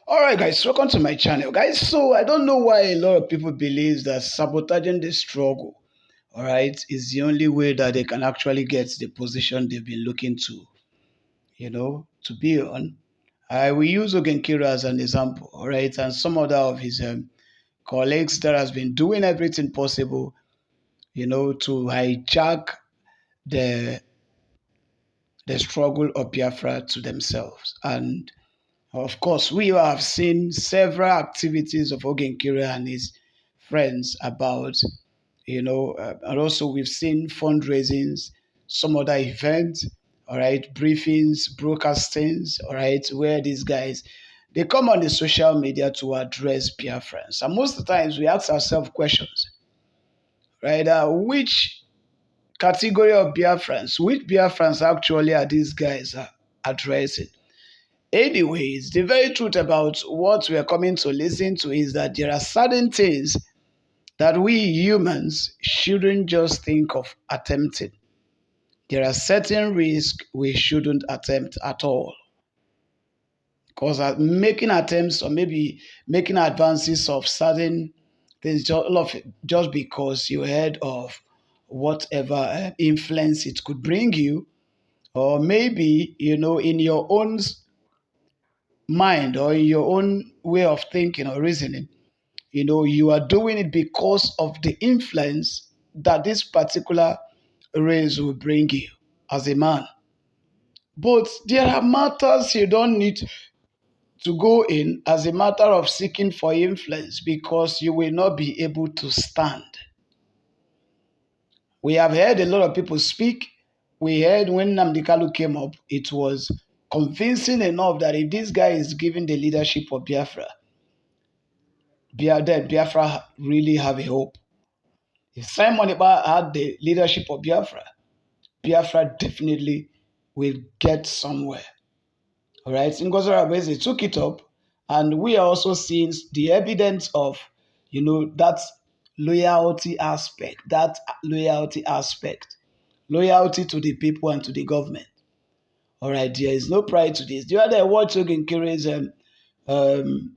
All right, guys, welcome to my channel, guys. So I don't know why a lot of people believe that sabotaging the struggle, all right, is the only way that they can actually get the position they've been looking to be on. I will use Ogenkira as an example, all right, and some other of his colleagues that has been doing everything possible, to hijack the the struggle of Biafra to themselves. And of course, we have seen several activities of Ogenkira and his friends about, and also we've seen fundraisings, some other events, all right, briefings, broadcastings, all right, where these guys they come on the social media to address Biafrans. And most of the times we ask ourselves questions, right? Which category of Biafrans, which Biafrans actually are these guys addressing? Anyways, the very truth about what we are coming to listen to is that there are certain things that we humans shouldn't just think of attempting. There are certain risks we shouldn't attempt at all. Because making attempts or maybe making advances of certain things just because you heard of whatever influence it could bring you, or maybe, in your own mind or in your own way of thinking or reasoning, you are doing it because of the influence that this particular race will bring you as a man. But there are matters you don't need to go in as a matter of seeking for influence because you will not be able to stand. We have heard a lot of people speak. We heard when Nnamdi Kanu came up, it was convincing enough that if this guy is given the leadership of Biafra, Biafra really have a hope. If Simon Ekpa had the leadership of Biafra, Biafra definitely will get somewhere. All right, Ngozi Okonjo took it up, and we are also seeing the evidence of, that loyalty aspect, loyalty to the people and to the government. All right, there is no pride to this. The other day I watched Ogenkiri's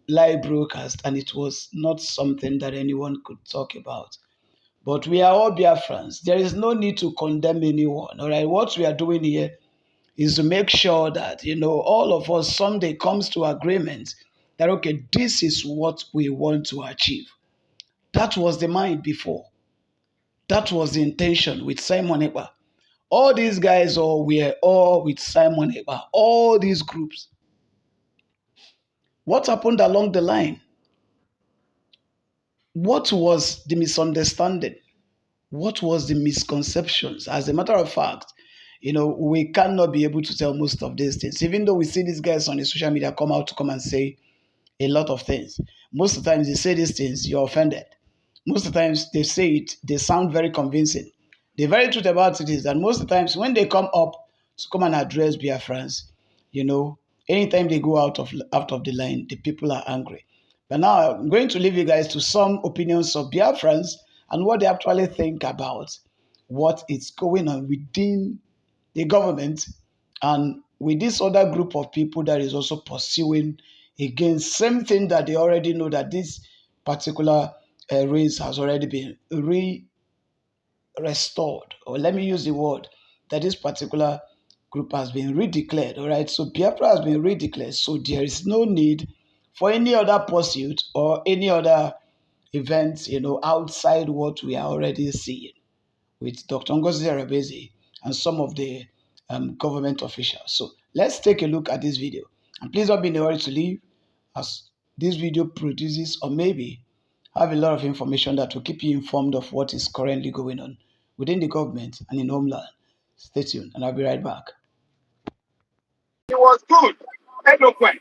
live broadcast, and it was not something that anyone could talk about. But we are all Biafrans. There is no need to condemn anyone. All right, what we are doing here is to make sure that, all of us someday comes to agreement that, okay, this is what we want to achieve. That was the mind before. That was the intention with Simon Ekpa. All these guys were all with Simon Ekpa. All these groups. What happened along the line? What was the misunderstanding? What was the misconceptions? As a matter of fact, we cannot be able to tell most of these things, even though we see these guys on the social media come out to come and say a lot of things. Most of the times they say these things, you're offended. Most of the times they say it, they sound very convincing. The very truth about it is that most of the times when they come up to come and address Biafrans, anytime they go out of the line, the people are angry. But now I'm going to leave you guys to some opinions of Biafrans and what they actually think about what is going on within the government and with this other group of people that is also pursuing against same thing that they already know that this particular race has already been restored, or let me use the word that this particular group has been redeclared. All right, so Biafra has been redeclared, so there is no need for any other pursuit or any other events, outside what we are already seeing with Dr. Ngozi Arabezi and some of the government officials. So let's take a look at this video. And please don't be in a hurry to leave, as this video produces or maybe have a lot of information that will keep you informed of what is currently going on within the government and in homeland. Stay tuned and I'll be right back. He was good, eloquent,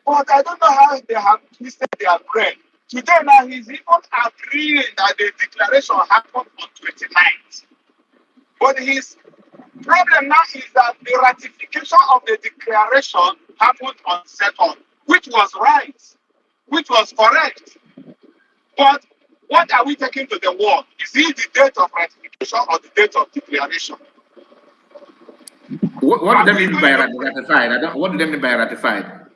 but I don't know how they have twisted their brain. Today now he's even agreeing that the declaration happened on 29th. But his problem now is that the ratification of the declaration happened on 2nd, which was right, which was correct. But what are we taking to the world? Is it the date of ratification or the date of declaration? What do they mean by ratified? What do they mean by ratified?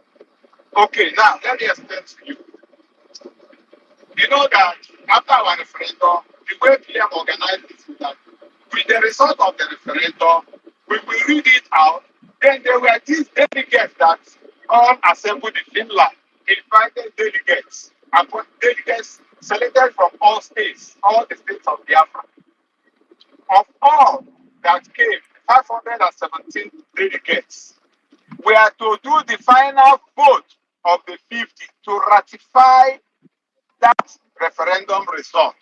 Okay, now let me explain to you. You know that after our referendum, the way PM organized it is that with the result of the referendum, we will read it out. Then there were these delegates that all assembled in Finland, invited delegates, delegates selected from all states, all the states of Biafra. Of all that came, 517 delegates were to do the final vote of the 50 to ratify that referendum result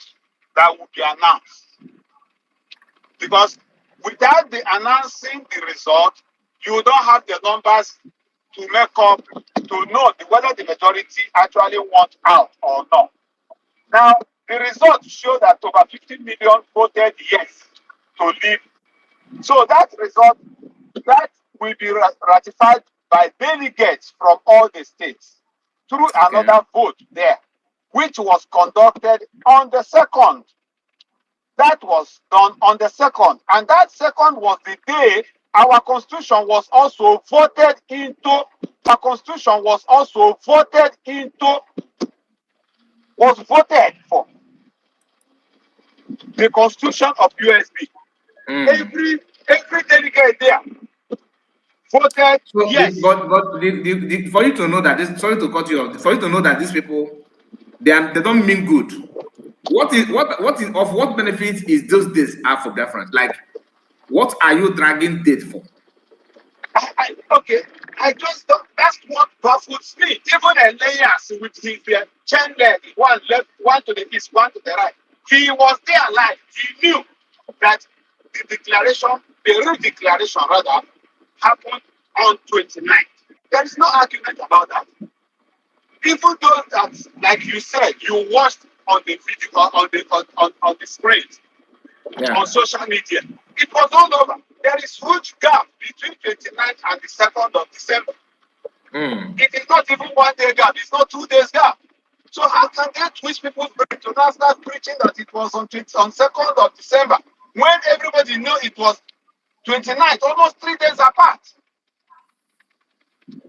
that will be announced. Because without the announcing the result, you don't have the numbers to make up, to know whether the majority actually want out or not. Now, the results show that over 50 million voted yes to leave. So that result, that will be ratified by delegates from all the states through another vote there, which was conducted on the 2nd. That was done on the 2nd. And that 2nd was the day our constitution was also voted into. Our constitution was also voted into, was voted for. The constitution of USB. Every delegate there voted so yes. For you to know that this, sorry to cut you off, for you to know that these people, they don't mean good. What benefit is those days are for Biafrans? Like, what are you dragging date for? Okay, I just don't, that's what baffles me. Even Elias with his chain leg, one left, one to the east, one to the right. He was there alive. He knew that the declaration, the real declaration rather, happened on 29th. There is no argument about that. Even though that, like you said, you watched on the video, on the screen, on social media, it was all over. There is huge gap between 29th and the 2nd of December. It is not even 1 day gap, it's not 2 days gap. So how can they twist people's brain to now start preaching that it was on 2nd of December when everybody knew it was 29th, almost 3 days apart?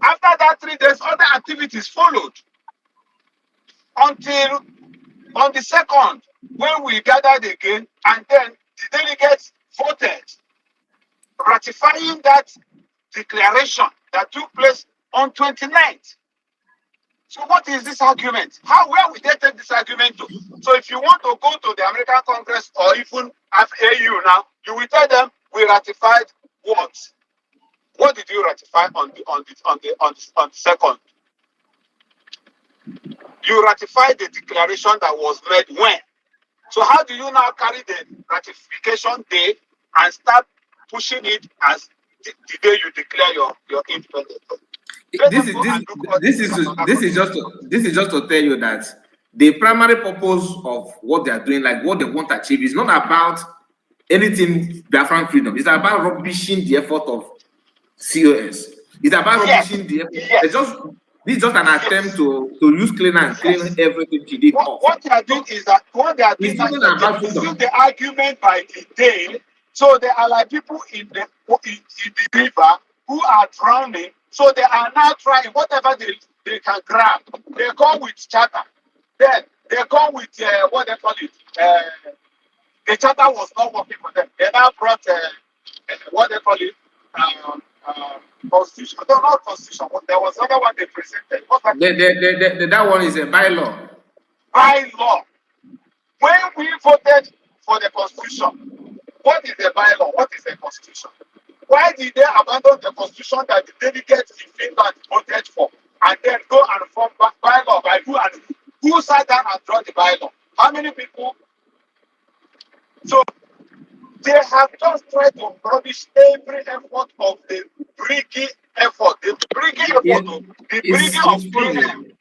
After that 3 days, other activities followed until on the 2nd, when we gathered again, and then the delegates voted, ratifying that declaration that took place on 29th. So what is this argument? Where will they take this argument to? So if you want to go to the American Congress or even AU now, you will tell them we ratified what? What did you ratify on the 2nd? You ratified the declaration that was made when? So how do you now carry the ratification day and start pushing it as the day you declare your independence? This is just to tell you that the primary purpose of what they are doing, like what they want to achieve, is not about anything Biafran freedom. It's about rubbishing the effort of COS. It's about rubbishing the effort. Yes. This is just an attempt to use clean and clean everything she did. What they are doing is that they use the argument by the day. So there are like people in the river who are drowning. So they are now trying whatever they can grab. They come with charter. Then they come with what they call it. The charter was not working for them. They now brought what they call it. Constitution. No, not constitution. There was another one they presented. That one is a bylaw. Bylaw. When we voted for the constitution, what is the bylaw? What is the constitution? Why did they abandon the constitution that the delegates in Finland voted for and then go and form bylaw by who and who sat down and draw the bylaw? How many people? So they have just tried to rubbish every effort of the Briggy effort. The Briggy effort, the Briggy of PM.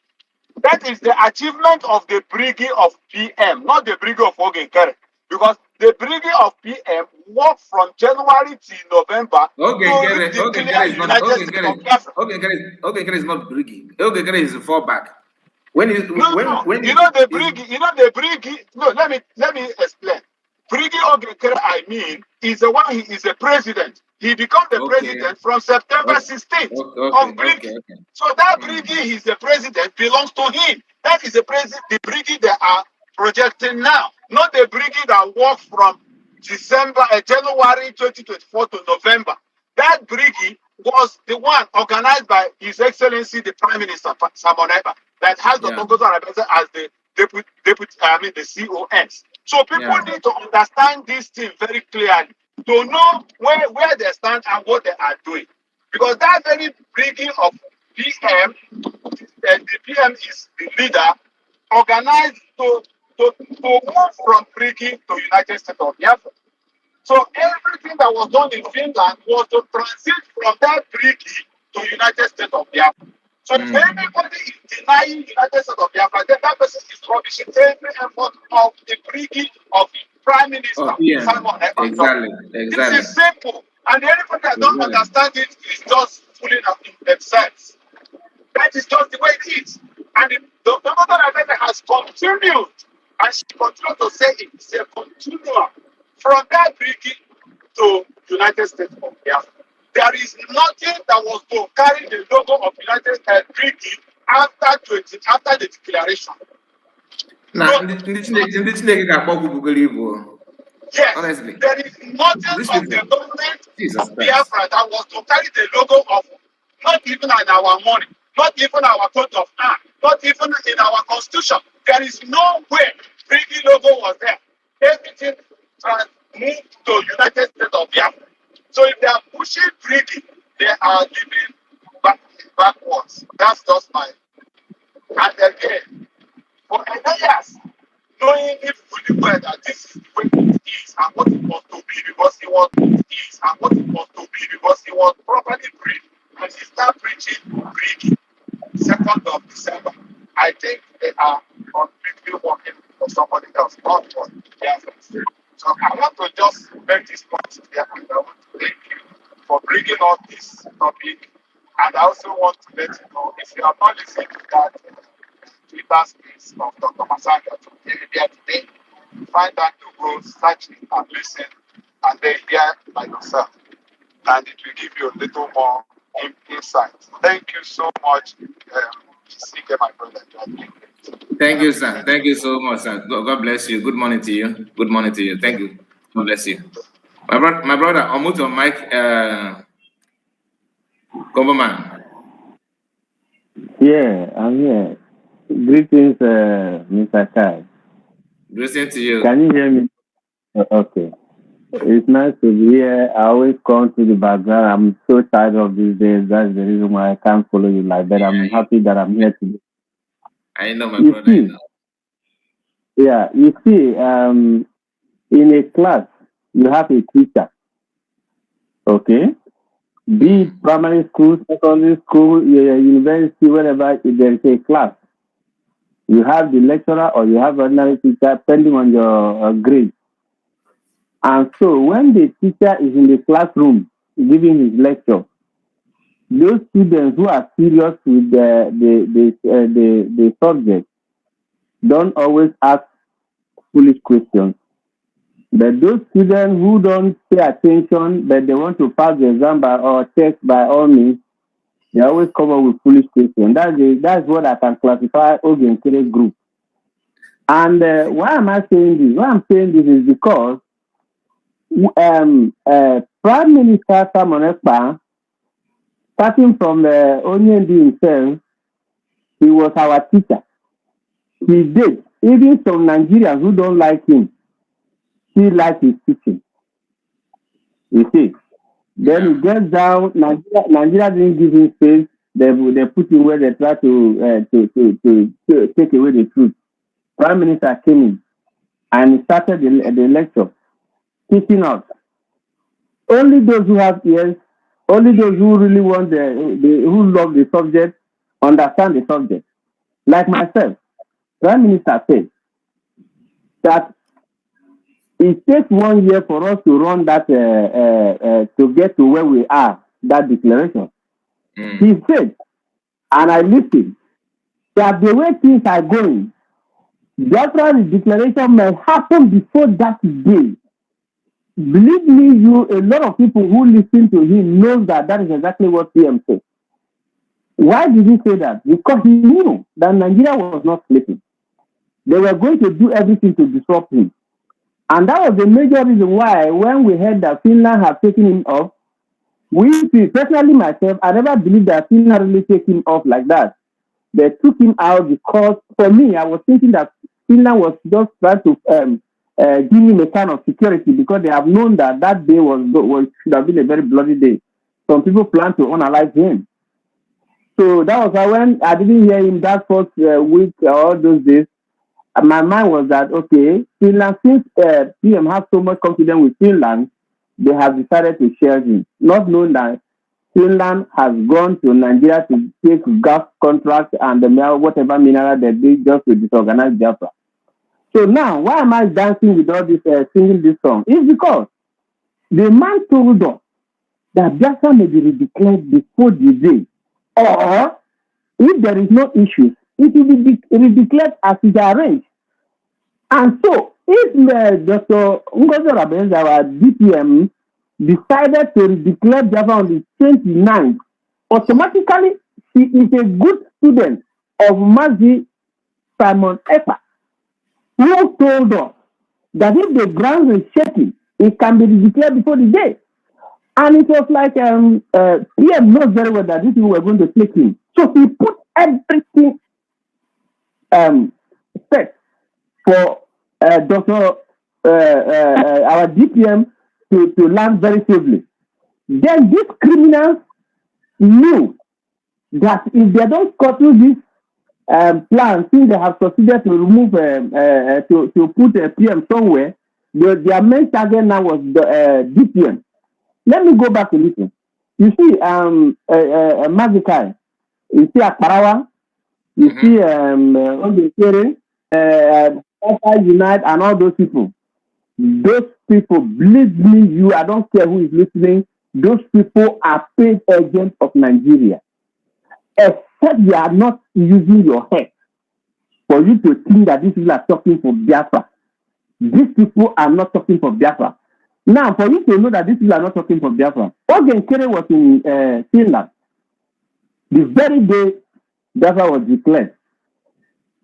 That is the achievement of the Briggy of PM, not the Briggy of Ogenkere. Because the Briggy of PM worked from January to November. Ogenkere is not Briggy. Ogenkere is a fallback. When you know the Briggy. No, let me explain. Briggy Ogenkere, I mean, is the one. He is a president. He became the Okay. president from September 16th of Briggy. So that Briggy, he's the president, belongs to him. That is the president, the Briggy they are projecting now, not the Briggy that worked from January 2024 to November. That Briggy was the one organized by His Excellency the Prime Minister Samoneba that has the Togoto as the the COS. So people need to understand this thing very clearly to know where they stand and what they are doing. Because that very Briggy of PM, the PM is the leader, organized to move from Briggy to United States of Biafra. So everything that was done in Finland was to transit from that Briggy to United States of Biafra. So if anybody is denying United States of Biafra, then that person is rubbishing every effort of the Briggy of Prime Minister Simon Ekpa. Exactly. This is simple. And anybody that don't understand it is just fooling up in themselves. That is just the way it is. And the mother has continued, and she continues to say it's a continuum from that Briggy to United States of Biafra. There is nothing that was to carry the logo of United States Briggy after the declaration. Now, yes, honestly, there is nothing of the government of Biafra that was to carry the logo of not even in our money, not even our coat of arms, not even in our constitution. There is no way Briggy logo was there. Everything moved to United States of Biafra. So if they are pushing Briggy, they are giving backwards. That's just my. And again, for years, knowing it fully well that this is the way it is and what it was to be because he was properly briefed and he started preaching Briggy 2nd of December. I think they are completely working for somebody else, not for Biafra. So I want to just make this point here and I want to thank you for bringing up this topic. And I also want to let you know, if you have not listened to that Twitter space of Dr. Masaka today, find that to go, search it and listen, and then hear by yourself. And it will give you a little more insight. Thank you so much, my brother. Thank you, sir. Thank you so much, sir. God bless you. Good morning to you. Good morning to you. Thank you. God bless you. My brother, I'll move to Mike, Government. Yeah, I'm here. Greetings, Mr. Kai. Greetings to you. Can you hear me? Okay. It's nice to be here. I always come to the background. I'm so tired of these days. That's the reason why I can't follow you like that. I'm happy that I'm here today. I know, my brother. I know. Yeah, you see, in a class, you have a teacher. Okay? Be it primary school, secondary school, university, wherever, there is a class. You have the lecturer or you have ordinary teacher, depending on your grade. And so when the teacher is in the classroom giving his lecture, those students who are serious with the subject don't always ask foolish questions. But those students who don't pay attention, but they want to pass the exam or test by all means, they always come up with foolish questions. That's what I can classify Ogenkere group. And why am I saying this? Why I'm saying this is because Prime Minister Simon Ekpa, starting from Onyendi himself, he was our teacher. He did. Even some Nigerians who don't like him, he likes his teaching. You see. Then he gets down. Nigeria didn't give him space. They put him where they try to take away the truth. Prime Minister came in and started the lecture, teaching us. Only those who have ears, only those who really want who love the subject, understand the subject. Like myself, Prime Minister said that it takes 1 year for us to run that to get to where we are, that declaration. He said, and I listened, that the way things are going, Biafra declaration may happen before that day. believe me, a lot of people who listen to him knows that is exactly what PM said. Why did he say that? Because he knew that Nigeria was not sleeping. They were going to do everything to disrupt him. And that was the major reason why, when we heard that Finland had taken him off, personally myself, I never believed that Finland really took him off like that. They took him out because, for me, I was thinking that Finland was just trying to give him a kind of security, because they have known that day should have been a very bloody day. Some people plan to unalive him. So that was why, when I didn't hear him that first week or all those days, my mind was that, okay, Finland, since PM has so much confidence with Finland, they have decided to share him, not knowing that Finland has gone to Nigeria to take gas contracts and whatever mineral they did just to disorganize Biafra. So now, why am I dancing with all this, singing this song? It's because the man told us that Biafra may be redeclared before the day, or if there is no issue, it will be redeclared as it is arranged. And so, if Dr. Ngozi Orabenzi, our DPM, decided to declare Biafra on the 29th, automatically she is a good student of Mazi Simon Ekpa, who told us that if the ground is shaking, it can be declared before the day. And it was like PM knows very well that these people were going to take him. So he put everything set for Dr. Our DPM to land very safely. Then these criminals knew that if they don't scuttle this plan, since they have succeeded to remove to put a PM somewhere, their main target now was the DPM. Let me go back a little. You see, Mazikai, you see Akparawa, you see Ogekere, Unite, and all those people. Those people, believe me, I don't care who is listening, those people are paid agents of Nigeria. Except you are not using your head for you to think that these people are talking for Biafra. These people are not talking for Biafra. Now, for you to know that these people are not talking for Biafra, Ogekere was in Finland. The very day Biafra was declared.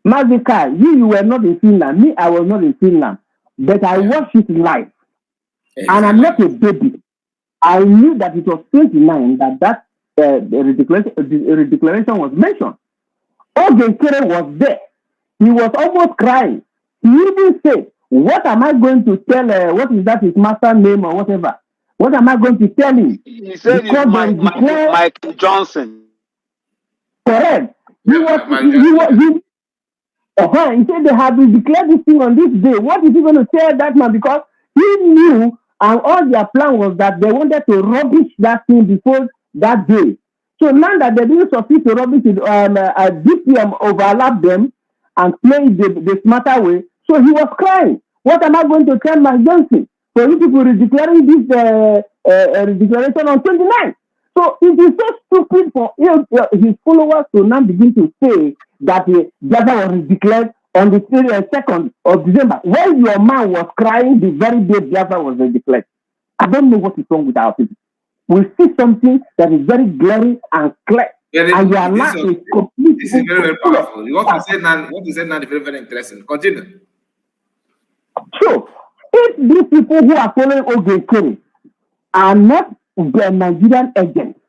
Mazika, you were not in Finland. Me, I was not in Finland. But I watched it live. Exactly. And I'm not a baby. I knew that it was 29 that redeclaration was mentioned. Ogekere was there. He was almost crying. He even said, what am I going to tell, what is that, his master name or whatever? What am I going to tell him? He said it's Mike Johnson. Correct. He said they have declared this thing on this day. What is he going to tell that man? Because he knew, and all their plan was that they wanted to rubbish that thing before that day. So now that they didn't succeed to rubbish it, DPM overlapped them and played the smarter way. So he was crying. What am I going to tell Mike Johnson? For you people declaring this declaration on 29. So it is so stupid for his followers to now begin to say that Biafra was declared on the 2nd of December, when your man was crying the very day Biafra was declared. I don't know what is wrong with our people. We see something that is very glaring and clear. Yeah, and your man is completely. This is very, very powerful. What you said now is very, very interesting. Continue. So, if these people who are following Ogekere are not the Nigerian agents,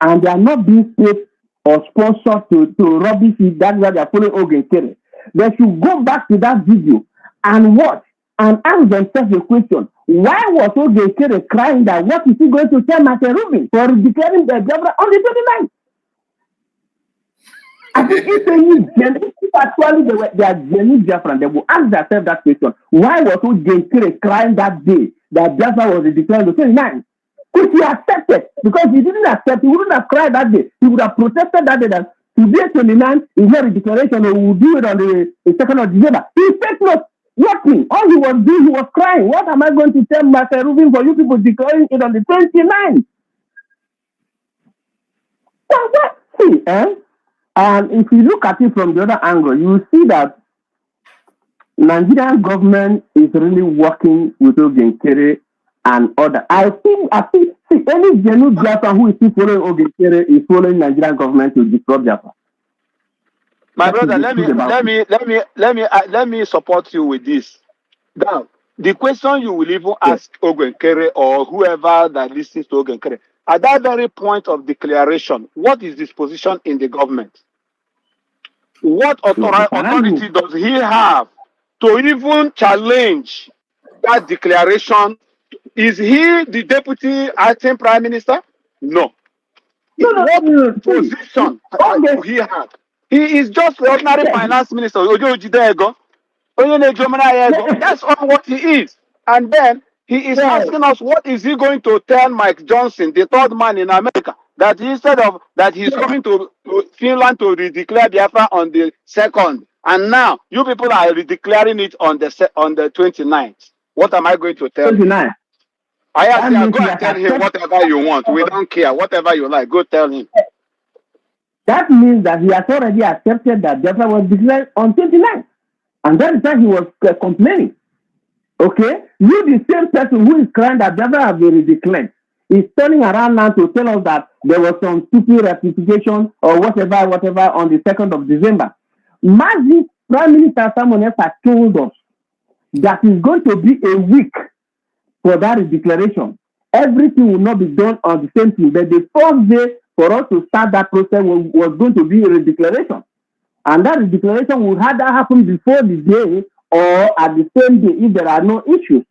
and they are not being paid or sponsored to rubbish it, that's why they are following Ogekere, they should go back to that video and watch and ask themselves the question, why was Ogekere crying that what is he going to tell Martin Rubin for declaring the Biafra on the 29th? I think if actually they are genuine Biafran, they will ask themselves that question. Why was Ogekere crying that day that Biafra was declared on the 29th? If he accepted, because he didn't accept, he wouldn't have cried that day. He would have protested that day that today 29 is not a declaration, or we will do it on the 2nd of December. He said nothing. All he was doing, he was crying. What am I going to tell Master Rubin for you people declaring it on the 29th? So what? See, and if you look at it from the other angle, you will see that Nigerian government is really working with Ogekere and other. I think see, any genuine Biafra who is still following Ogekere is following Nigerian government to disrupt Biafra. My brother, let me support you with this. Now, the question you will even ask Ogekere or whoever that listens to Ogekere, at that very point of declaration, what is his position in the government? What authority does he have to even challenge that declaration? Is he the deputy acting prime minister? No. What position do he have? He is just the ordinary finance minister. That's all what he is. And then he is asking us, what is he going to tell Mike Johnson, the third man in America, that instead of that he's coming to Finland to redeclare Biafra on the 2nd, and now you people are redeclaring it on the 29th. What am I going to tell him? I ask you, go and tell him whatever you want. We don't care. Whatever you like, go tell him. That means that he has already accepted that Biafra was declared on 29th. And that is why he was complaining. Okay? You, the same person who is crying that Biafra has been declared, is turning around now to tell us that there was some stupid ratification or whatever on the 2nd of December. Mazi, Prime Minister Simon Ekpa told us that it's going to be a week for that declaration. Everything will not be done on the same thing. But the first day for us to start that process was going to be a declaration. And that declaration would either happen before the day or at the same day if there are no issues.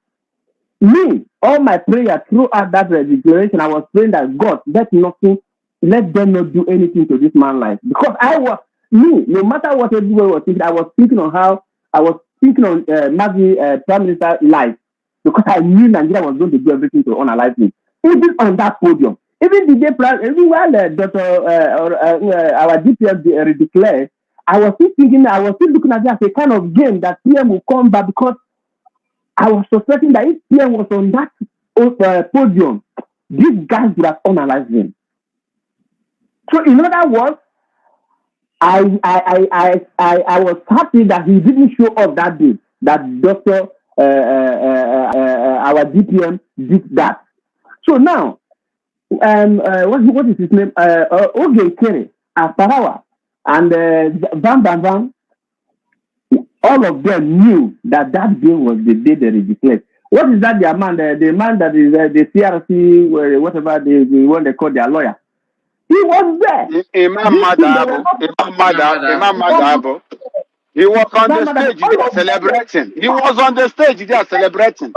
Me, all my prayer throughout that declaration, I was praying that God, let them not do anything to this man's life. Because no matter what everybody was thinking, I was thinking on Mazi Prime Minister's life. Because I knew Nigeria was going to do everything to unalive me. Even on that podium. Even the day, even while our DPS declared, I was still looking at it as a kind of game that PM will come back, because I was suspecting that if PM was on that podium, these guys would have unalized him. So in other words, I was happy that he didn't show up that day, that Dr. Our DPM did that. So now, what is his name? Ogekere, Afarawa, and Van, all of them knew that day was the day they declared. What is that? The man that is the CRC, whatever the one they call their lawyer. He was there. Imam Madabo. He was on the stage. They are celebrating. He was on the stage. They are celebrating.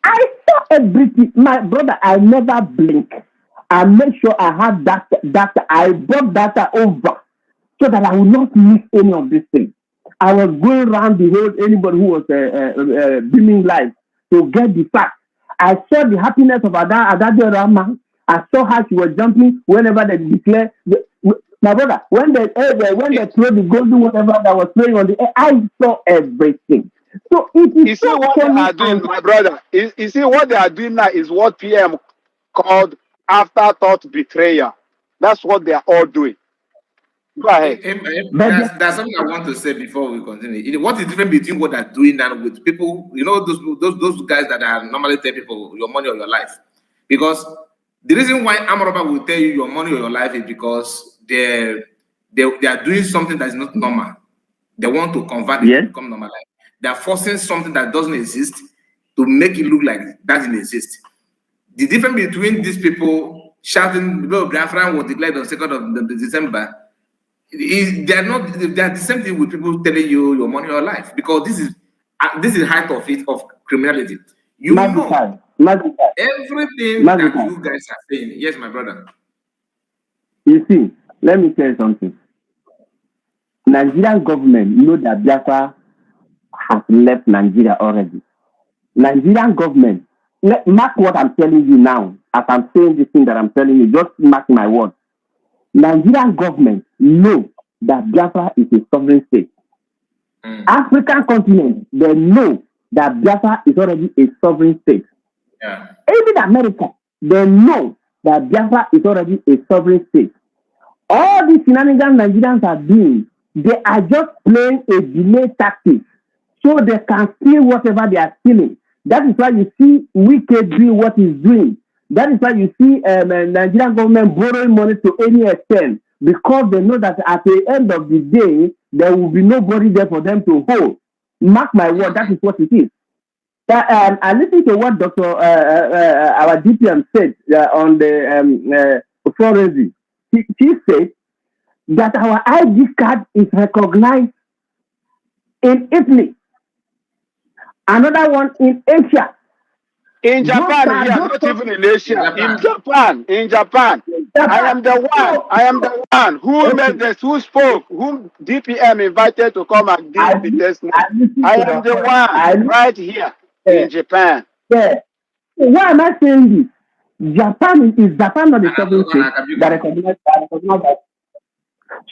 I saw everything, my brother. I never blink. I make sure I have data. I brought data over so that I will not miss any of these things. I was going around the whole anybody who was beaming live to get the facts. I saw the happiness of Adadio Rama. I saw how she was jumping whenever they declare. My brother, when they throw the golden whatever that was playing on the air, I saw everything. So it is. You see what they are doing, my brother. You see what they are doing now is what PM called afterthought betrayal. That's what they are all doing. Go ahead. There's something I want to say before we continue. What is the difference between what they're doing now with people? You know, those guys that are normally tell people your money or your life. Because the reason why Amoroba will tell you your money or your life is because they are doing something that is not normal. They want to convert it to become normal life. They are forcing something that doesn't exist to make it look like it doesn't exist. The difference between these people shouting, Biafra was declared on 2nd of December, they are the same thing with people telling you your money or life, because this is height of criminality. You know everything that you guys are saying. Yes, my brother. You see, let me tell you something. Nigerian government know that Biafra has left Nigeria already. Nigerian government, mark what I'm telling you now. As I'm saying this thing that I'm telling you, just mark my words. Nigerian government know that Biafra is a sovereign state. African continent, they know that Biafra is already a sovereign state. Yeah. Even America, they know that Biafra is already a sovereign state. All these shenanigans Nigerians are doing, they are just playing a delay tactic so they can steal whatever they are stealing. That is why you see Wike doing what he's doing. That is why you see Nigerian government borrowing money to any extent, because they know that at the end of the day, there will be nobody there for them to hold. Mark my word, that is what it is. I listened to what Dr. Our DPM said on the forensic. She said that our ID card is recognized in Italy, another one in Asia. In Japan, here, not even in Asia. In Japan. I am the one who made this, who spoke, whom DPM invited to come and give the testimony. I am the one right here in Japan. Yeah. Why am I saying this? Japan not the sovereign state that recognize that.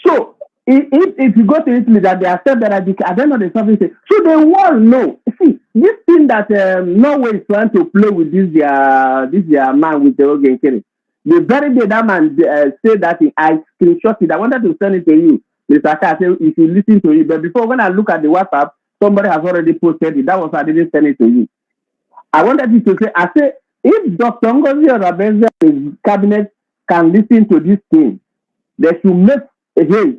So if you go to Italy, that they accept that I don't know the sovereign state. So the world know. See, this thing that Norway is trying to play with this their man with the Ogen Kenny. The very day that man said that thing, I screenshot it. I wanted to send it to you, Mr. K. I said if you listen to it, but before when I look at the WhatsApp, somebody has already posted it. That was why I didn't send it to you. I wanted you to say, I said, if Dr. Ngozi Onabenze and his cabinet can listen to this thing, they should make a haste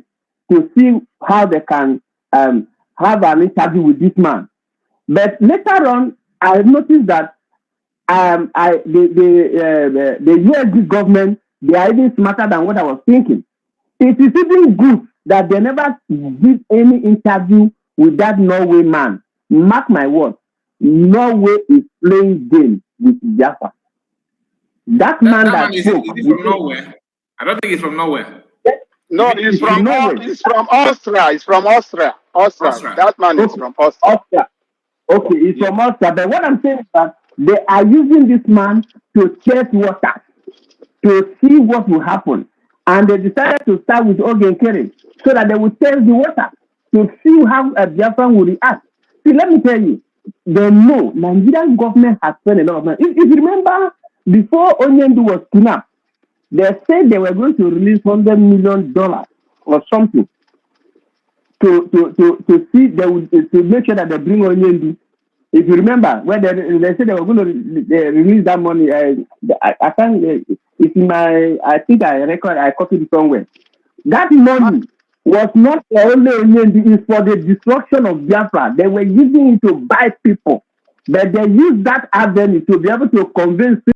to see how they can have an interview with this man. But later on, I noticed that the USD government, they are even smarter than what I was thinking. It is even good that they never did any interview with that Norway man. Mark my words, Norway is playing game with Biafra. That man is from Norway. I don't think he's from Norway. No, he's from Austria. He's from Austria. That man is from Austria. Okay, he's from Austria. But what I'm saying is that they are using this man to test water, to see what will happen. And they decided to start with Ogen Kere so that they would test the water to see how Biafra will react. See, let me tell you, they know Nigerian government has spent a lot of money. If you remember, before Onyendu was kidnapped, they said they were going to release $100 million or something to see to make sure that they bring Onyendu. If you remember, when they said they were going to release that money, I can't. It's in my. I think I copied it somewhere. That money was not for only Onyendu; it's for the destruction of Biafra. They were using it to buy people, but they used that avenue to be able to convince